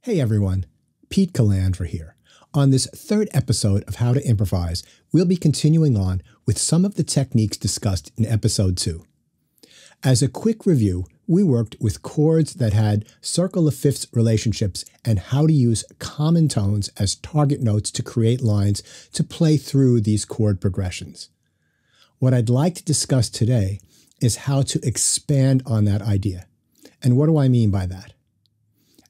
Hey everyone, Pete Calandra here. On this third episode of How to Improvise, we'll be continuing on with some of the techniques discussed in Episode 2. As a quick review, we worked with chords that had circle of fifths relationships and how to use common tones as target notes to create lines to play through these chord progressions. What I'd like to discuss today is how to expand on that idea. And what do I mean by that?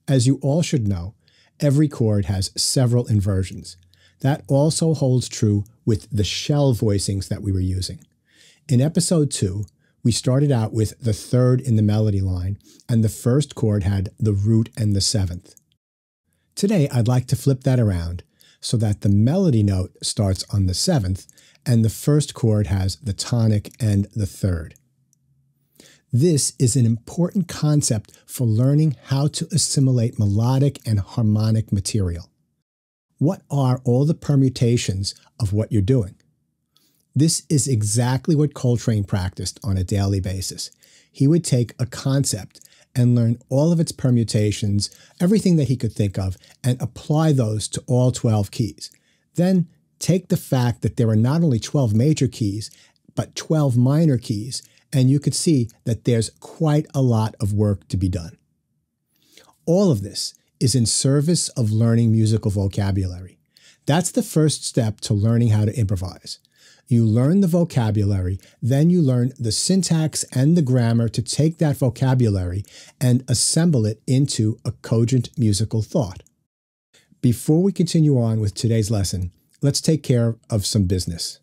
As you all should know, every chord has several inversions. That also holds true with the shell voicings that we were using. In Episode 2, we started out with the third in the melody line, and the first chord had the root and the seventh. Today, I'd like to flip that around so that the melody note starts on the seventh, and the first chord has the tonic and the third. This is an important concept for learning how to assimilate melodic and harmonic material. What are all the permutations of what you're doing? This is exactly what Coltrane practiced on a daily basis. He would take a concept and learn all of its permutations, everything that he could think of, and apply those to all 12 keys. Then take the fact that there are not only 12 major keys, but 12 minor keys, and you could see that there's quite a lot of work to be done. All of this is in service of learning musical vocabulary. That's the first step to learning how to improvise. You learn the vocabulary, then you learn the syntax and the grammar to take that vocabulary and assemble it into a cogent musical thought. Before we continue on with today's lesson, let's take care of some business.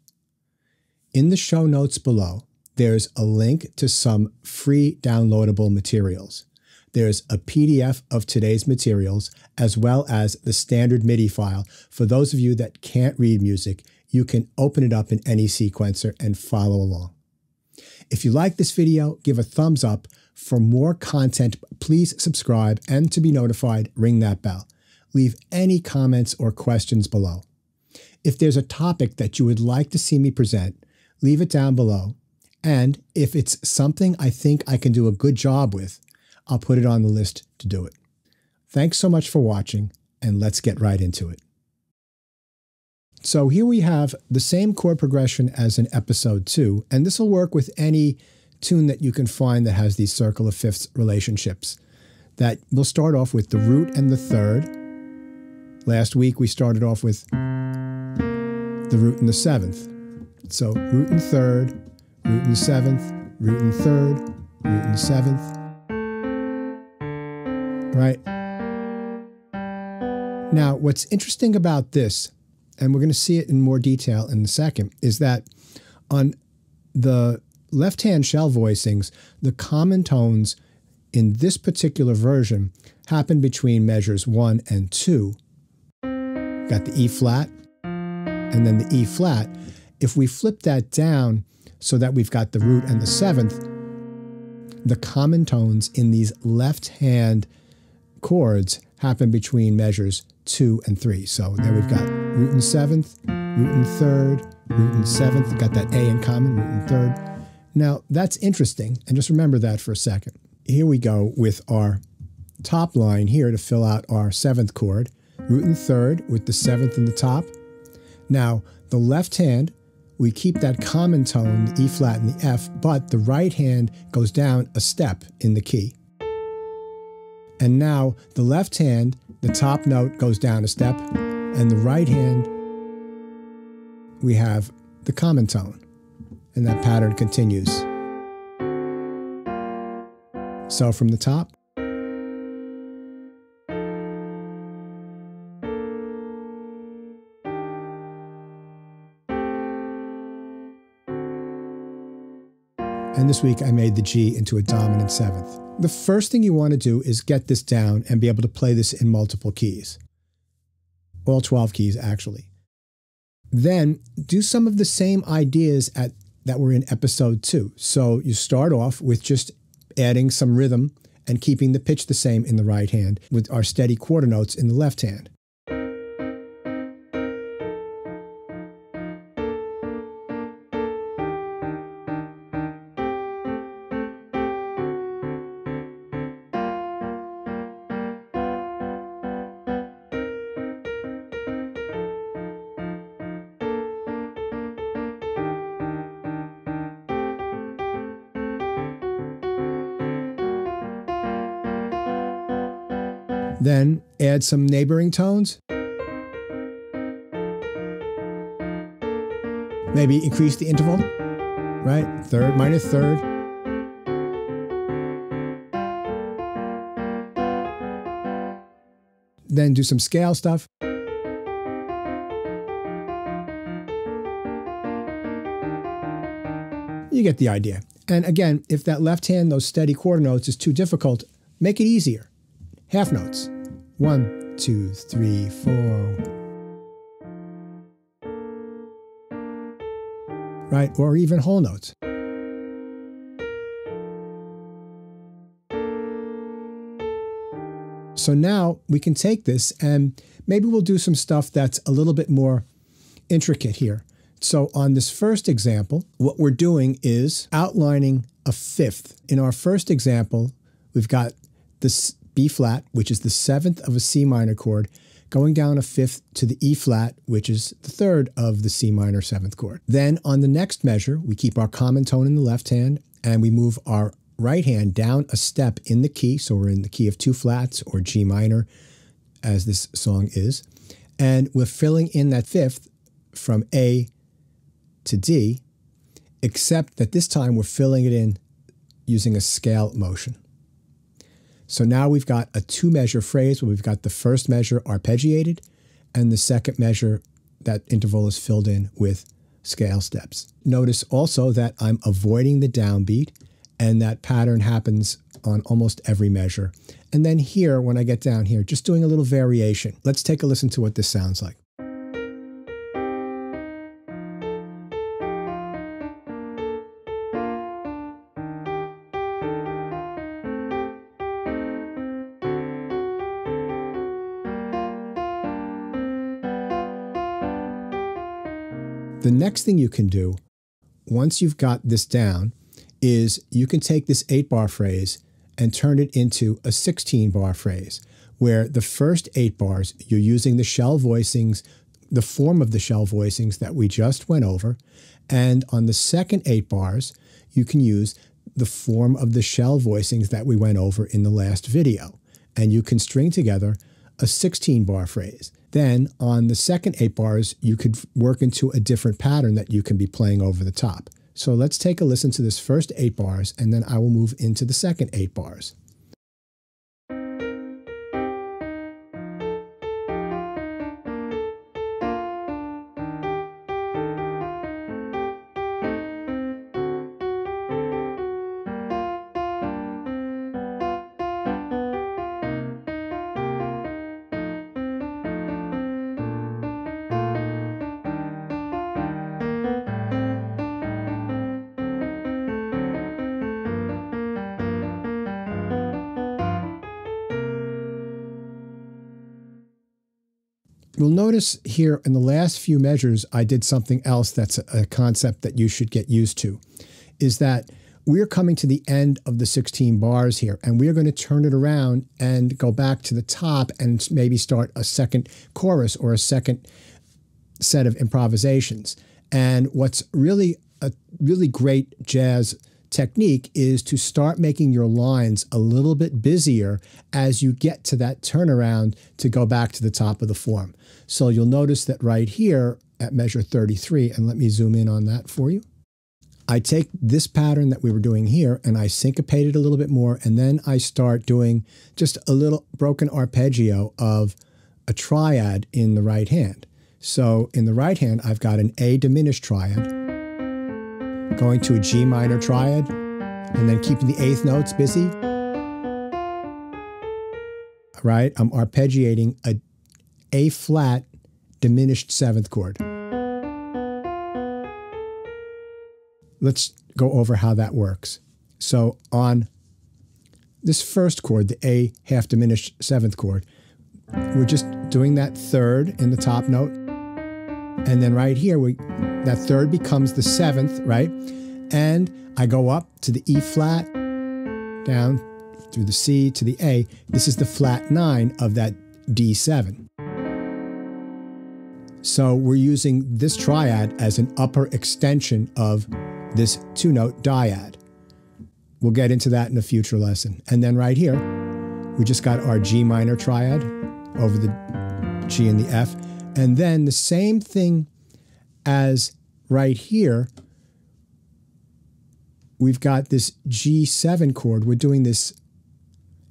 In the show notes below, there's a link to some free downloadable materials. There's a PDF of today's materials, as well as the standard MIDI file. For those of you that can't read music, you can open it up in any sequencer and follow along. If you like this video, give a thumbs up. For more content, please subscribe, and to be notified, ring that bell. Leave any comments or questions below. If there's a topic that you would like to see me present, leave it down below. And if it's something I think I can do a good job with, I'll put it on the list to do it. Thanks so much for watching, and let's get right into it. So here we have the same chord progression as in Episode 2, and this will work with any tune that you can find that has these circle of fifths relationships. That we'll start off with the root and the third. Last week we started off with the root and the seventh. So root and third, root and seventh, root and third, root and seventh. Right? Now, what's interesting about this, and we're going to see it in more detail in a second, is that on the left-hand shell voicings, the common tones in this particular version happen between measures 1 and 2. Got the E flat, and then the E flat. If we flip that down so that we've got the root and the seventh, the common tones in these left-hand chords happen between measures 2 and 3. So there we've got root and seventh, root and third, root and seventh. Got that A in common, root and third. Now that's interesting, and just remember that for a second. Here we go with our top line here to fill out our seventh chord, root and third with the seventh in the top. Now the left hand, we keep that common tone, the E flat and the F, but the right hand goes down a step in the key. And now the left hand, the top note goes down a step, and the right hand, we have the common tone. And that pattern continues. So from the top, and this week I made the G into a dominant seventh. The first thing you want to do is get this down and be able to play this in multiple keys. All 12 keys, actually. Then do some of the same ideas that were in Episode 2. So you start off with just adding some rhythm and keeping the pitch the same in the right hand with our steady quarter notes in the left hand. Then add some neighboring tones. Maybe increase the interval, right? Third, minor third. Then do some scale stuff. You get the idea. And again, if that left hand, those steady quarter notes is too difficult, make it easier. Half notes. 1, 2, 3, 4. Right? Or even whole notes. So now we can take this and maybe we'll do some stuff that's a little bit more intricate here. So on this first example, what we're doing is outlining a fifth. In our first example, we've got this B flat, which is the seventh of a C minor chord, going down a fifth to the E flat, which is the third of the C minor seventh chord. Then on the next measure, we keep our common tone in the left hand and we move our right hand down a step in the key. So we're in the key of 2 flats or G minor, as this song is. And we're filling in that fifth from A to D, except that this time we're filling it in using a scale motion. So now we've got a 2-measure phrase where we've got the first measure arpeggiated and the second measure, that interval is filled in with scale steps. Notice also that I'm avoiding the downbeat, and that pattern happens on almost every measure. And then here, when I get down here, just doing a little variation. Let's take a listen to what this sounds like. The next thing you can do, once you've got this down, is you can take this 8-bar phrase and turn it into a 16-bar phrase, where the first 8 bars, you're using the shell voicings, the form of the shell voicings that we just went over, and on the second 8 bars, you can use the form of the shell voicings that we went over in the last video, and you can string together a 16-bar phrase. Then on the second 8 bars, you could work into a different pattern that you can be playing over the top. So let's take a listen to this first 8 bars, and then I will move into the second 8 bars. You'll notice here in the last few measures, I did something else that's a concept that you should get used to, is that we're coming to the end of the 16 bars here, and we're going to turn it around and go back to the top and maybe start a second chorus or a second set of improvisations. And what's really a really great jazz technique is to start making your lines a little bit busier as you get to that turnaround to go back to the top of the form. So you'll notice that right here at measure 33, and let me zoom in on that for you. I take this pattern that we were doing here and I syncopate it a little bit more, and then I start doing just a little broken arpeggio of a triad in the right hand. So in the right hand, I've got an A diminished triad, going to a G minor triad, and then keeping the 8th notes busy. All right, I'm arpeggiating a A flat diminished 7th chord. Let's go over how that works. So on this first chord, the A half diminished 7th chord, we're just doing that 3rd in the top note. And then right here, that 3rd becomes the 7th, right? And I go up to the E flat, down through the C to the A. This is the flat 9 of that D7. So we're using this triad as an upper extension of this 2-note dyad. We'll get into that in a future lesson. And then right here, We just got our G minor triad over the G and the F. And then the same thing as right here, we've got this G7 chord. We're doing this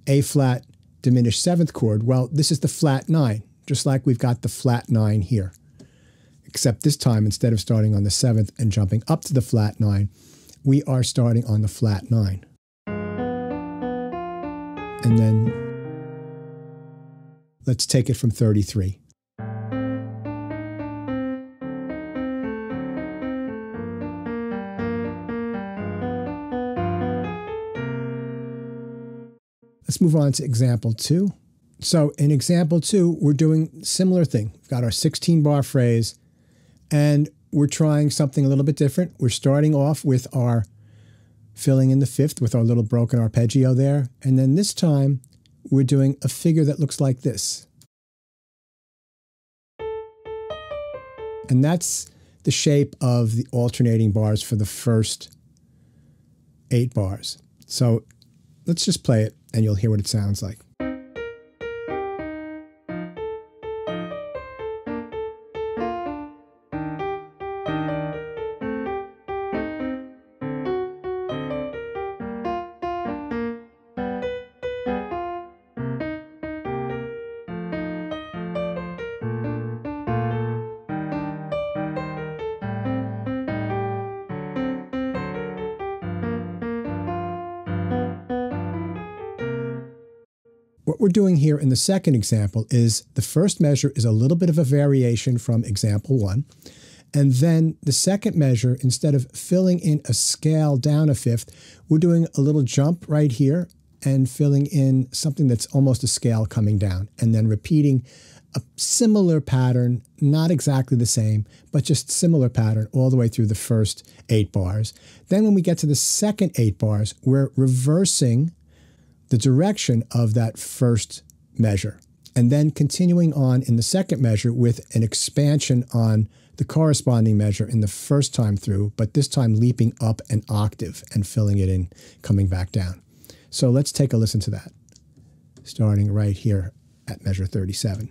A flat diminished seventh chord. Well, this is the flat 9, just like we've got the flat 9 here. Except this time, instead of starting on the 7th and jumping up to the flat 9, we are starting on the flat 9. And then let's take it from 33. Let's move on to example 2. So in example 2, we're doing a similar thing. We've got our 16-bar phrase, and we're trying something a little bit different. We're starting off with our filling in the 5th with our little broken arpeggio there. And then this time, we're doing a figure that looks like this. And that's the shape of the alternating bars for the first 8 bars. So let's just play it, and you'll hear what it sounds like. What we're doing here in the second example is the first measure is a little bit of a variation from example 1. And then the second measure, instead of filling in a scale down a 5th, we're doing a little jump right here and filling in something that's almost a scale coming down, and then repeating a similar pattern, not exactly the same, but just similar pattern all the way through the first 8 bars. Then when we get to the second 8 bars, we're reversing the direction of that first measure, and then continuing on in the second measure with an expansion on the corresponding measure in the first time through, but this time leaping up an octave and filling it in, coming back down. So let's take a listen to that, starting right here at measure 37.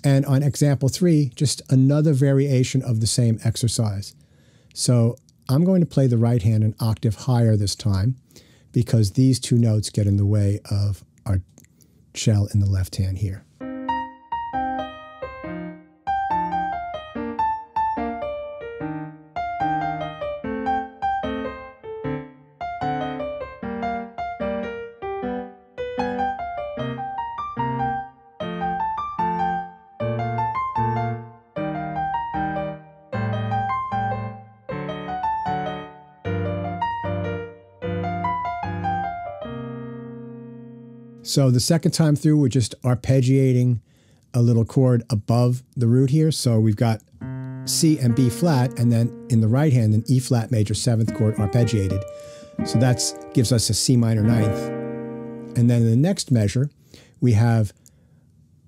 And on example 3, just another variation of the same exercise. So I'm going to play the right hand an octave higher this time, because these 2 notes get in the way of our shell in the left hand here. So the second time through, we're just arpeggiating a little chord above the root here. So we've got C and B flat, and then in the right hand, an E flat major 7th chord arpeggiated. So that gives us a C minor 9th. And then in the next measure, we have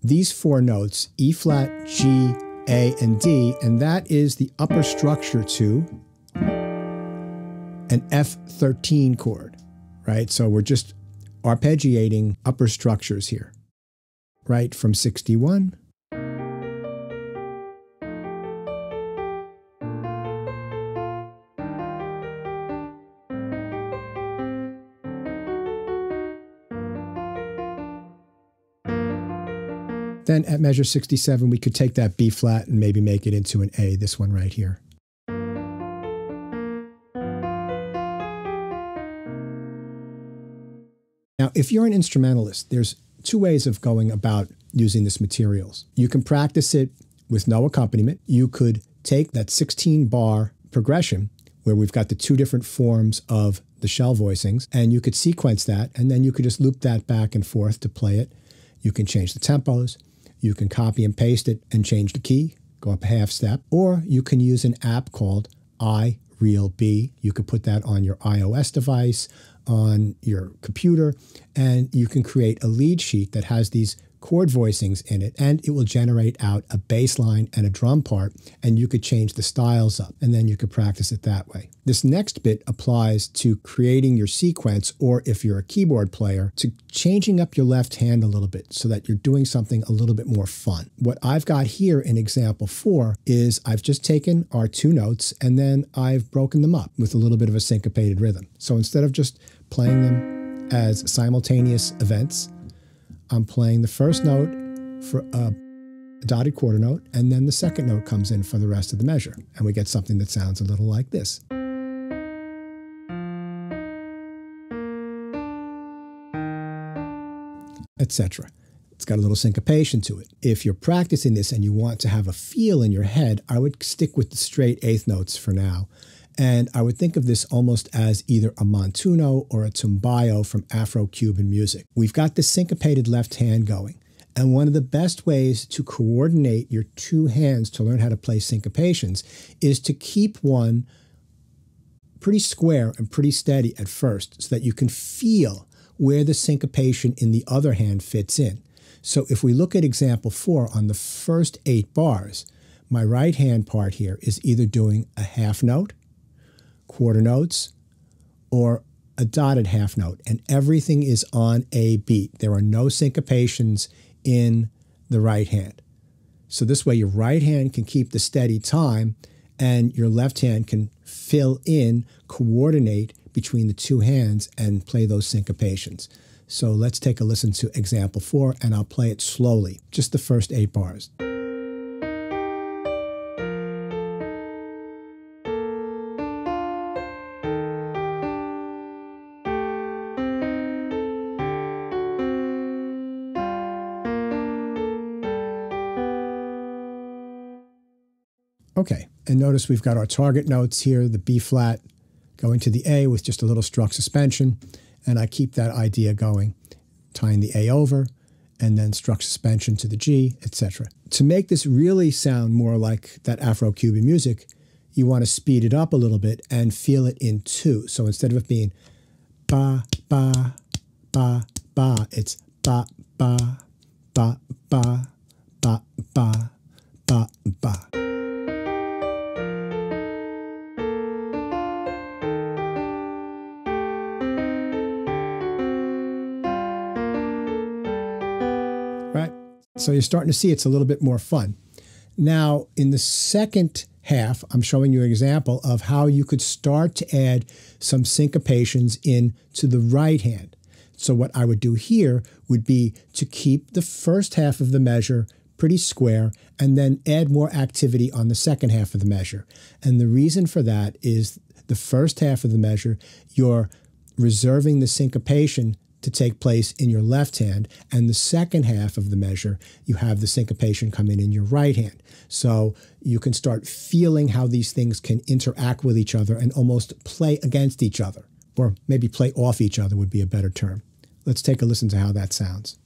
these 4 notes, E flat, G, A, and D, and that is the upper structure to an F13 chord, right? So we're just arpeggiating upper structures here, right from 61. Then at measure 67, we could take that B flat and maybe make it into an A, this one right here. Now, if you're an instrumentalist, there's 2 ways of going about using this materials. You can practice it with no accompaniment. You could take that 16-bar progression, where we've got the two different forms of the shell voicings, and you could sequence that, and then you could just loop that back and forth to play it. You can change the tempos, you can copy and paste it and change the key, go up a half step, or you can use an app called iRealB. You could put that on your iOS device, on your computer, and you can create a lead sheet that has these chord voicings in it, and it will generate out a bass line and a drum part, and you could change the styles up, and then you could practice it that way. This next bit applies to creating your sequence, or if you're a keyboard player, to changing up your left hand a little bit so that you're doing something a little bit more fun. What I've got here in example 4 is I've just taken our two notes and then I've broken them up with a little bit of a syncopated rhythm. So instead of just playing them as simultaneous events, I'm playing the first note for a dotted quarter note, and then the second note comes in for the rest of the measure, and we get something that sounds a little like this. Etc. It's got a little syncopation to it. If you're practicing this and you want to have a feel in your head, I would stick with the straight eighth notes for now. And I would think of this almost as either a montuno or a tumbayo from Afro-Cuban music. We've got the syncopated left hand going. And one of the best ways to coordinate your two hands to learn how to play syncopations is to keep one pretty square and pretty steady at first so that you can feel where the syncopation in the other hand fits in. So if we look at example 4 on the first 8 bars, my right hand part here is either doing a half note, quarter notes, or a dotted half note, and everything is on a beat. There are no syncopations in the right hand. So this way your right hand can keep the steady time and your left hand can fill in, coordinate between the two hands and play those syncopations. So let's take a listen to example 4, and I'll play it slowly, just the first 8 bars. Okay, and notice we've got our target notes here, the B flat going to the A with just a little struck suspension, and I keep that idea going, tying the A over, and then struck suspension to the G, etc. To make this really sound more like that Afro-Cuban music, you want to speed it up a little bit and feel it in 2. So instead of it being ba, ba, ba, ba, it's ba, ba, ba, ba, ba, ba, ba, ba. Right? So you're starting to see it's a little bit more fun. Now, in the second half, I'm showing you an example of how you could start to add some syncopations in to the right hand. So what I would do here would be to keep the first half of the measure pretty square and then add more activity on the second half of the measure. And the reason for that is the first half of the measure, you're reserving the syncopation to take place in your left hand, and the second half of the measure, you have the syncopation come in your right hand. So you can start feeling how these things can interact with each other and almost play against each other, or maybe play off each other would be a better term. Let's take a listen to how that sounds.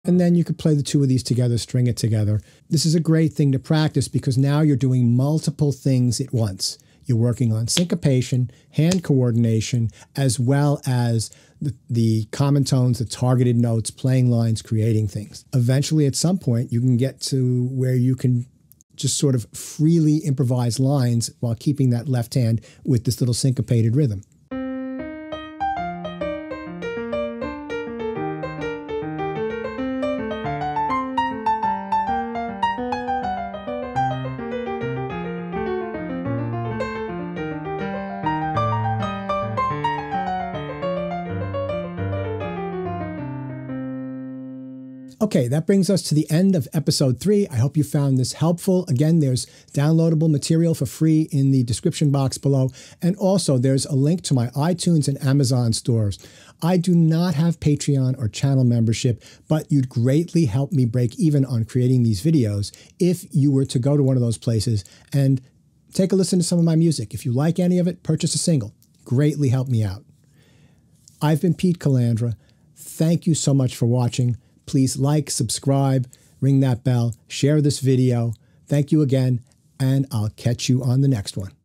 And then you could play the two of these together, string it together. This is a great thing to practice because now you're doing multiple things at once. You're working on syncopation, hand coordination, as well as the common tones, the targeted notes, playing lines, creating things. Eventually, at some point, you can get to where you can just sort of freely improvise lines while keeping that left hand with this little syncopated rhythm. Okay, that brings us to the end of episode 3. I hope you found this helpful. Again, there's downloadable material for free in the description box below. And also there's a link to my iTunes and Amazon stores. I do not have Patreon or channel membership, but you'd greatly help me break even on creating these videos if you were to go to one of those places and take a listen to some of my music. If you like any of it, purchase a single. Greatly help me out. I've been Pete Calandra. Thank you so much for watching. Please like, subscribe, ring that bell, share this video. Thank you again, and I'll catch you on the next one.